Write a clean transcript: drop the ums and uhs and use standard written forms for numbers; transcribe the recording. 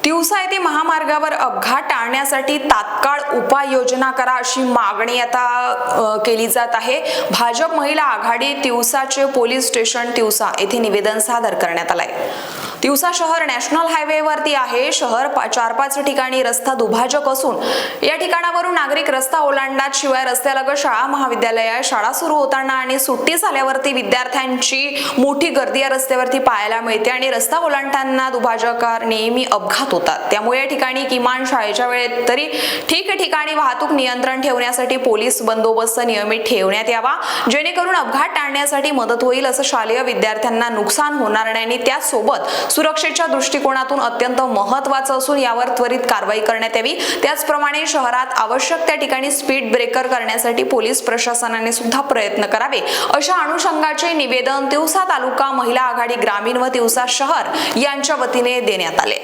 तिवसा येथे महामार्गावर अपघात टाळण्यासाठी तात्काळ उपाययोजना करा अशी मागणी आता केली जात आहे। भाजप महिला आघाडी तिवसाचे पोलीस स्टेशन तिवसा येथे निवेदन सादर करण्यात आले। तिवसा शहर नॅशनल हायवेवरती आहे। शहर 4-5 ठिकाणी रस्ता दुभाजक असून या ठिकाणावरून नागरिक रस्ता ओलांडतात। शिवाय रस्त्यालगत शाळा महाविद्यालय शाळा सुरू होताना आणि सुट्टी झाल्यावरती विद्यार्थ्यांची मोठी गर्दी या रस्त्यावरती पाहायला मिळते आणि रस्ता ओलांडताना दुभाजकावर नेहमी अपघात होतात। त्यामुळे या ठिकाणी किमान शाळेच्या वेळेत तरी ठिकठिकाणी वाहतूक नियंत्रण ठेवण्यासाठी पोलीस बंदोबस्त नियमित ठेवण्यात यावा, जेणेकरून अपघात टाळण्यासाठी मदत होईल असं शालेय विद्यार्थ्यांना नुकसान होणार नाही आणि त्यासोबत सुरक्षेच्या दृष्टिकोनातून अत्यंत महत्त्वाचं असून यावर त्वरित कारवाई करण्यात यावी। त्याचप्रमाणे शहरात आवश्यक त्या ठिकाणी स्पीड ब्रेकर करण्यासाठी पोलीस प्रशासनाने सुद्धा प्रयत्न करावे अशा अनुषंगाचे निवेदन तिवसा तालुका महिला आघाडी ग्रामीण व तिवसा शहर यांच्या वतीने देण्यात आले।